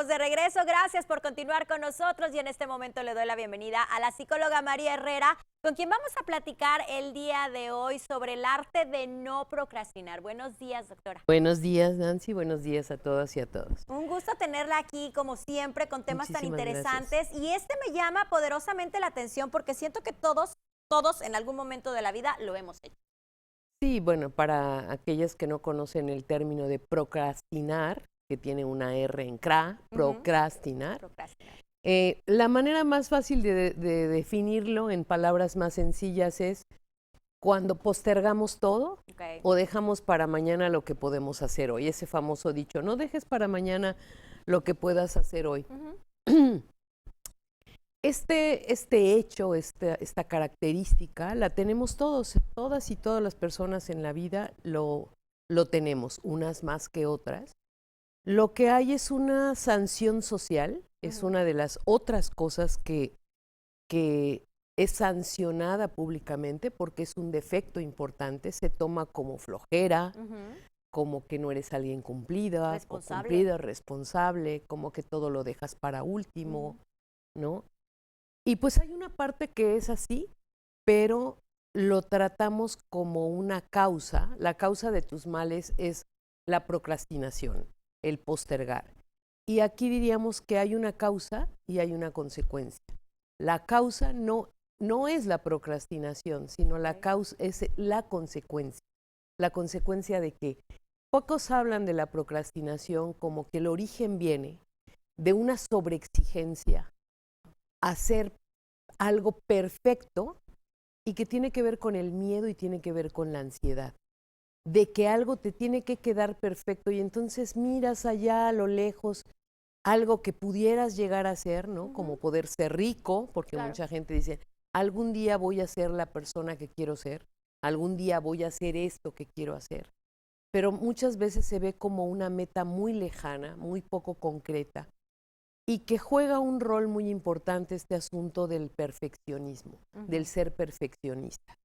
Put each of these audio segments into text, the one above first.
estamos de regreso. Gracias por continuar con nosotros y en este momento le doy la bienvenida a la psicóloga María Herrera, con quien vamos a platicar el día de hoy sobre el arte de no procrastinar. Buenos días, doctora. Buenos días, Nancy. Buenos días a todas y a todos. Un gusto tenerla aquí, como siempre, con temas tan Muchísimas interesantes. gracias. Y este me llama poderosamente la atención porque siento que todos en algún momento de la vida lo hemos hecho. Sí, bueno, para aquellas que no conocen el término de procrastinar, que tiene una R en CRA, procrastinar. La manera más fácil de definirlo en palabras más sencillas es cuando postergamos todo o dejamos para mañana lo que podemos hacer hoy. Ese famoso dicho, no dejes para mañana lo que puedas hacer hoy. Este hecho, esta característica, la tenemos todos, todas y todas las personas en la vida lo tenemos, unas más que otras. Lo que hay es una sanción social, es una de las otras cosas que es sancionada públicamente porque es un defecto importante, se toma como flojera, como que no eres alguien cumplida, responsable, como que todo lo dejas para último, ¿no? Y pues hay una parte que es así, pero lo tratamos como una causa. La causa de tus males es la procrastinación, el postergar. Y aquí diríamos que hay una causa y hay una consecuencia. La causa no es la procrastinación, sino la causa es la consecuencia. La consecuencia de que pocos hablan de la procrastinación como que el origen viene de una sobreexigencia, hacer algo perfecto y que tiene que ver con el miedo y tiene que ver con la ansiedad, de que algo te tiene que quedar perfecto y entonces miras allá a lo lejos algo que pudieras llegar a ser, ¿no? Como poder ser rico, porque mucha gente dice, algún día voy a ser la persona que quiero ser, algún día voy a hacer esto que quiero hacer, pero muchas veces se ve como una meta muy lejana, muy poco concreta, y que juega un rol muy importante este asunto del perfeccionismo, del ser perfeccionista.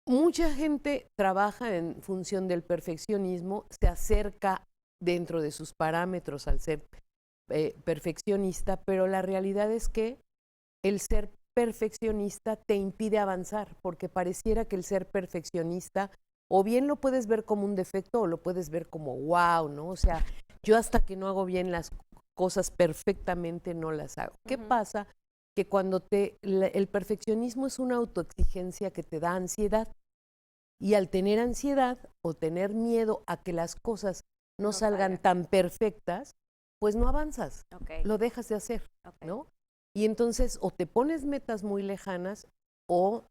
Mucha gente trabaja en función del perfeccionismo, se acerca dentro de sus parámetros al ser perfeccionista, pero la realidad es que el ser perfeccionista te impide avanzar, porque pareciera que el ser perfeccionista o bien lo puedes ver como un defecto o lo puedes ver como wow, ¿no? O sea, yo hasta que no hago bien las cosas perfectamente no las hago. ¿Qué pasa? Que cuando el perfeccionismo es una autoexigencia que te da ansiedad y al tener ansiedad o tener miedo a que las cosas no salgan tan perfectas, pues no avanzas, lo dejas de hacer, ¿no? Y entonces o te pones metas muy lejanas o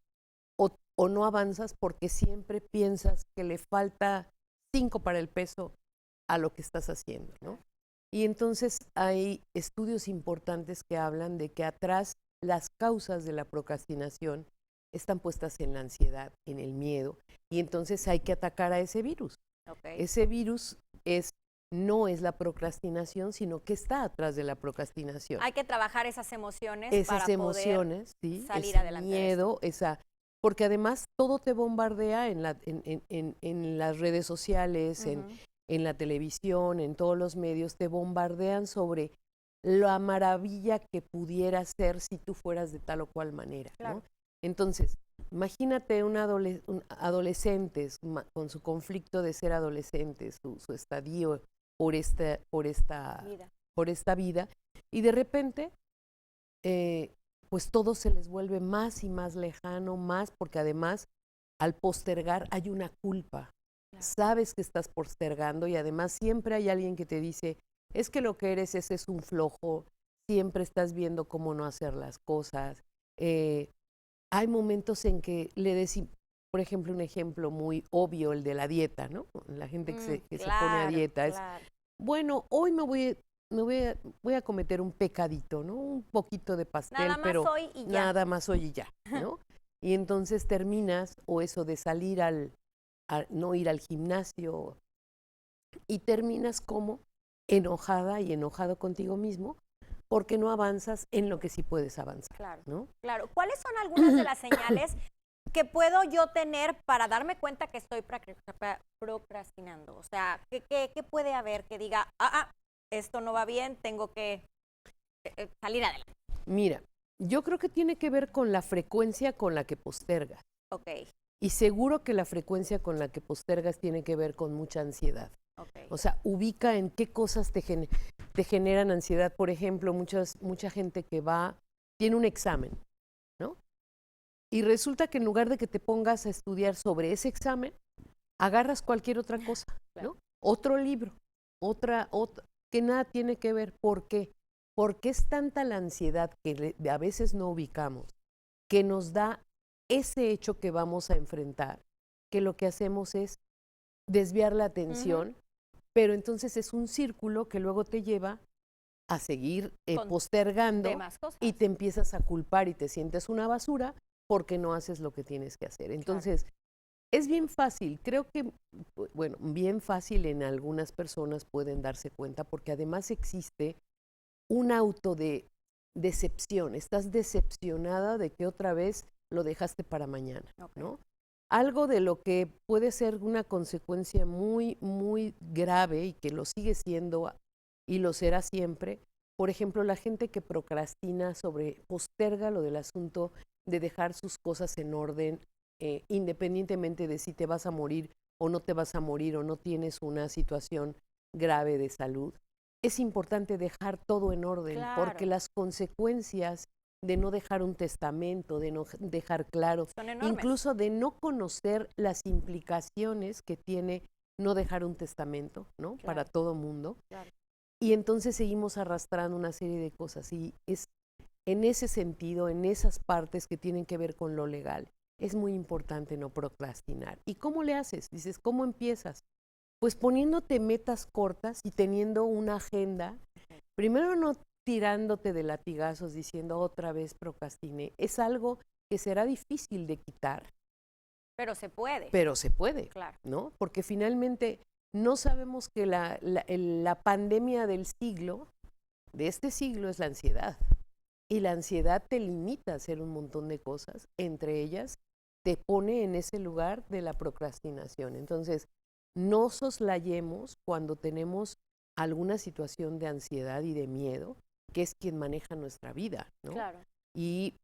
no avanzas porque siempre piensas que le falta 5 para el peso a lo que estás haciendo, ¿no? Y entonces hay estudios importantes que hablan de que atrás las causas de la procrastinación están puestas en la ansiedad, en el miedo, y entonces hay que atacar a ese virus. Ese virus no es la procrastinación, sino que está atrás de la procrastinación. Hay que trabajar esas emociones para poder ¿sí? salir ese adelante. Miedo, porque además todo te bombardea en las redes sociales, en la televisión, en todos los medios, te bombardean sobre la maravilla que pudiera ser si tú fueras de tal o cual manera, ¿no? Entonces, imagínate adolescentes con su conflicto de ser adolescentes, su estadio por esta vida, y de repente, pues todo se les vuelve más y más lejano, porque además, al postergar hay una culpa. Sabes que estás postergando y además siempre hay alguien que te dice, es que lo que eres ese es un flojo, siempre estás viendo cómo no hacer las cosas. Hay momentos en que le decimos, por ejemplo, un ejemplo muy obvio, el de la dieta, ¿no? La gente que se pone a dieta es, bueno, hoy voy a cometer un pecadito, ¿no? Un poquito de pastel, pero hoy y ya. Nada más hoy y ya, ¿no? Y entonces terminas, o eso de salir a no ir al gimnasio, y terminas como enojada y enojado contigo mismo porque no avanzas en lo que sí puedes avanzar, ¿no? Claro. ¿Cuáles son algunas de las señales que puedo yo tener para darme cuenta que estoy procrastinando? O sea, ¿qué puede haber que diga, esto no va bien, tengo que salir adelante. Mira, yo creo que tiene que ver con la frecuencia con la que postergas. Ok, Y seguro que la frecuencia con la que postergas tiene que ver con mucha ansiedad. ok. O sea, ubica en qué cosas te generan ansiedad. Por ejemplo, mucha gente que tiene un examen, ¿no? Y resulta que en lugar de que te pongas a estudiar sobre ese examen, agarras cualquier otra cosa, Claro. ¿no? Otro libro, otra, que nada tiene que ver. ¿Por qué? Porque es tanta la ansiedad que a veces no ubicamos, que nos da ese hecho que vamos a enfrentar, que lo que hacemos es desviar la atención, pero entonces es un círculo que luego te lleva a seguir postergando demás cosas. y te empiezas a culpar y te sientes una basura porque no haces lo que tienes que hacer. Entonces, es bien fácil, creo que, bueno, bien fácil en algunas personas pueden darse cuenta porque además existe un auto de decepción, estás decepcionada de que otra vez lo dejaste para mañana, ¿no? Algo de lo que puede ser una consecuencia muy, muy grave y que lo sigue siendo y lo será siempre. Por ejemplo, la gente que procrastina posterga lo del asunto de dejar sus cosas en orden, independientemente de si te vas a morir o no te vas a morir o no tienes una situación grave de salud. Es importante dejar todo en orden, porque las consecuencias de no dejar un testamento, de no dejar claro, incluso de no conocer las implicaciones que tiene no dejar un testamento, ¿no? Para todo mundo. Y entonces seguimos arrastrando una serie de cosas. Y es en ese sentido, en esas partes que tienen que ver con lo legal, es muy importante no procrastinar. ¿Y cómo le haces? Dices, ¿cómo empiezas? Pues poniéndote metas cortas y teniendo una agenda. Primero no tirándote de latigazos diciendo otra vez procrastiné. Es algo que será difícil de quitar. Pero se puede. Pero se puede, claro, ¿no? Porque finalmente no sabemos que la pandemia del siglo, de este siglo, es la ansiedad. Y la ansiedad te limita a hacer un montón de cosas, entre ellas te pone en ese lugar de la procrastinación. Entonces, no soslayemos cuando tenemos alguna situación de ansiedad y de miedo, que es quien maneja nuestra vida, ¿no? Claro. Y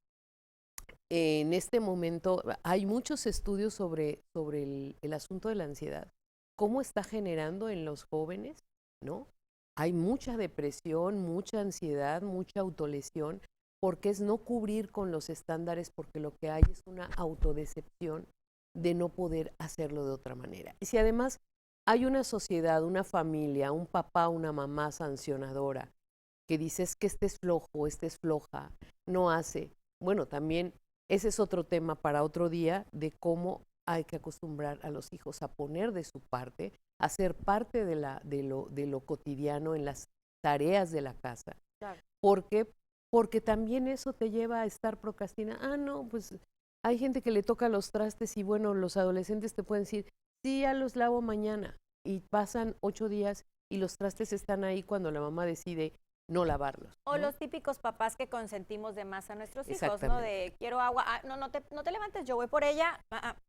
en este momento hay muchos estudios sobre el asunto de la ansiedad, cómo está generando en los jóvenes, ¿no? Hay mucha depresión, mucha ansiedad, mucha autolesión, porque es no cubrir con los estándares, porque lo que hay es una autodecepción de no poder hacerlo de otra manera. Y si además hay una sociedad, una familia, un papá, una mamá sancionadora, que dices que este es flojo, este es floja, no hace. Bueno, también ese es otro tema para otro día de cómo hay que acostumbrar a los hijos a poner de su parte, a ser parte de lo cotidiano en las tareas de la casa. Claro. Porque también eso te lleva a estar procrastinando. Ah, no, pues hay gente que le toca los trastes y bueno, los adolescentes te pueden decir, sí, ya los lavo mañana. Y pasan 8 días y los trastes están ahí cuando la mamá decide no lavarlos. O ¿no? los típicos papás que consentimos de más a nuestros hijos, ¿no? De quiero agua, no te levantes, yo voy por ella.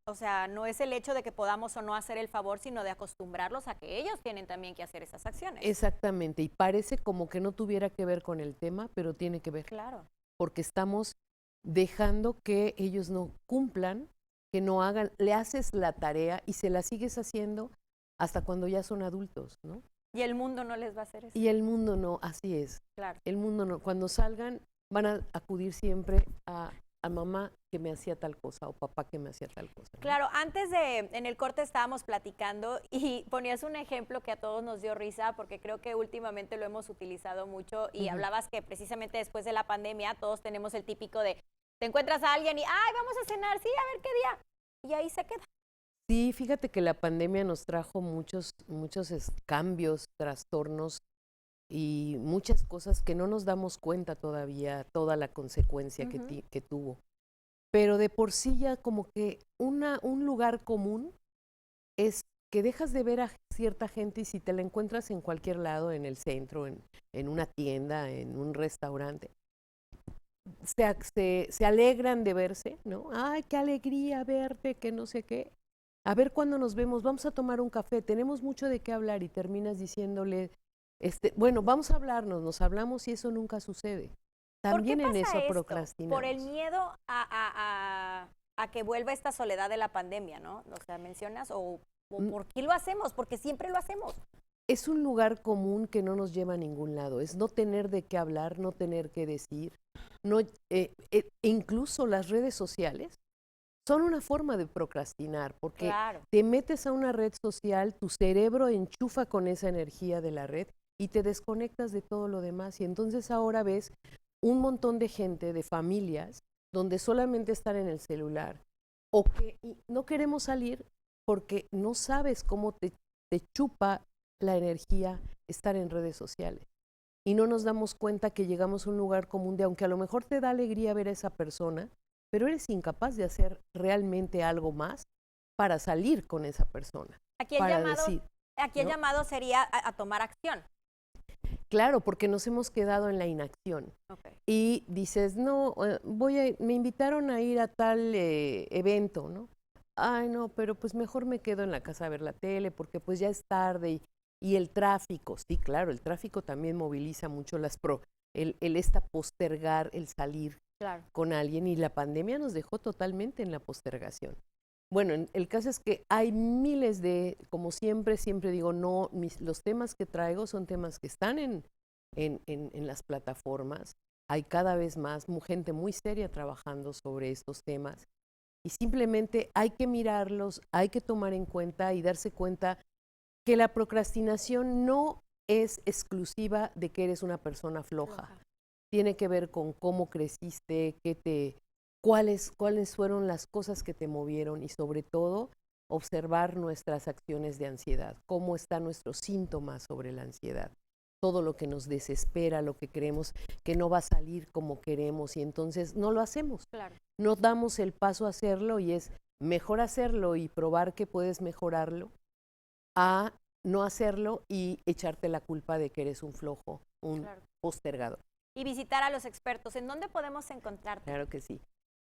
O sea, no es el hecho de que podamos o no hacer el favor, sino de acostumbrarlos a que ellos tienen también que hacer esas acciones. Exactamente, y parece como que no tuviera que ver con el tema, pero tiene que ver. Claro. Porque estamos dejando que ellos no cumplan, que no hagan, le haces la tarea y se la sigues haciendo hasta cuando ya son adultos, ¿no? Y el mundo no les va a hacer eso. Y el mundo no, así es. Claro. El mundo no. Cuando salgan van a acudir siempre a mamá que me hacía tal cosa o papá que me hacía tal cosa, ¿no? Claro, en el corte estábamos platicando y ponías un ejemplo que a todos nos dio risa porque creo que últimamente lo hemos utilizado mucho y hablabas que precisamente después de la pandemia todos tenemos el típico de te encuentras a alguien y ¡ay, vamos a cenar! Sí, a ver qué día. Y ahí se queda. Sí, fíjate que la pandemia nos trajo muchos cambios, trastornos y muchas cosas que no nos damos cuenta todavía, toda la consecuencia que tuvo. Pero de por sí ya como que un lugar común es que dejas de ver a cierta gente y si te la encuentras en cualquier lado, en el centro, en una tienda, en un restaurante, se alegran de verse, ¿no? ¡Ay, qué alegría verte! Que no sé qué. A ver cuándo nos vemos, vamos a tomar un café, tenemos mucho de qué hablar y terminas diciéndole Bueno, vamos a hablarnos, nos hablamos y eso nunca sucede. ¿Por qué También en pasa eso esto? procrastinamos. Por el miedo a que vuelva esta soledad de la pandemia, ¿no? O sea, mencionas, o ¿por qué lo hacemos? Porque siempre lo hacemos. Es un lugar común que no nos lleva a ningún lado, es no tener de qué hablar, no tener qué decir, no, incluso las redes sociales son una forma de procrastinar, porque Claro. te metes a una red social, tu cerebro enchufa con esa energía de la red y te desconectas de todo lo demás. Y entonces ahora ves un montón de gente, de familias, donde solamente están en el celular o que no queremos salir porque no sabes cómo te chupa la energía estar en redes sociales. Y no nos damos cuenta que llegamos a un lugar común de, aunque a lo mejor te da alegría ver a esa persona, pero eres incapaz de hacer realmente algo más para salir con esa persona. Aquí el para llamado, decir, aquí el ¿no? llamado sería a tomar acción. Claro, porque nos hemos quedado en la inacción. Okay. Y dices, no, me invitaron a ir a tal evento, ¿no? Ay, no, pero pues mejor me quedo en la casa a ver la tele porque pues ya es tarde y el tráfico, sí, claro, el tráfico también moviliza mucho el postergar, el salir Claro. con alguien, y la pandemia nos dejó totalmente en la postergación. Bueno, el caso es que hay miles de, como siempre digo, no, los temas que traigo son temas que están en las plataformas. Hay cada vez más gente muy seria trabajando sobre estos temas y simplemente hay que mirarlos, hay que tomar en cuenta y darse cuenta que la procrastinación no es exclusiva de que eres una persona floja. Tiene que ver con cómo creciste, cuáles fueron las cosas que te movieron y sobre todo observar nuestras acciones de ansiedad, cómo están nuestros síntomas sobre la ansiedad, todo lo que nos desespera, lo que creemos que no va a salir como queremos y entonces no lo hacemos. Claro. No damos el paso a hacerlo y es mejor hacerlo y probar que puedes mejorarlo a no hacerlo y echarte la culpa de que eres un flojo, un postergador. Y visitar a los expertos. ¿En dónde podemos encontrarte? Claro que sí.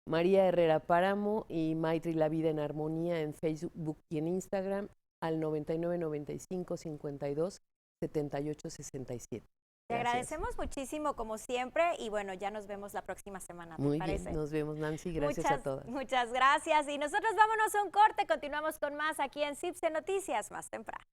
María Herrera Páramo y Maitri La Vida en Armonía en Facebook y en Instagram al 99 95 52 78 67. Te agradecemos muchísimo como siempre y bueno, ya nos vemos la próxima semana, ¿te Muy parece? bien, nos vemos, Nancy, gracias a todas. Muchas gracias y nosotros vámonos a un corte, continuamos con más aquí en CIPSE Noticias más temprano.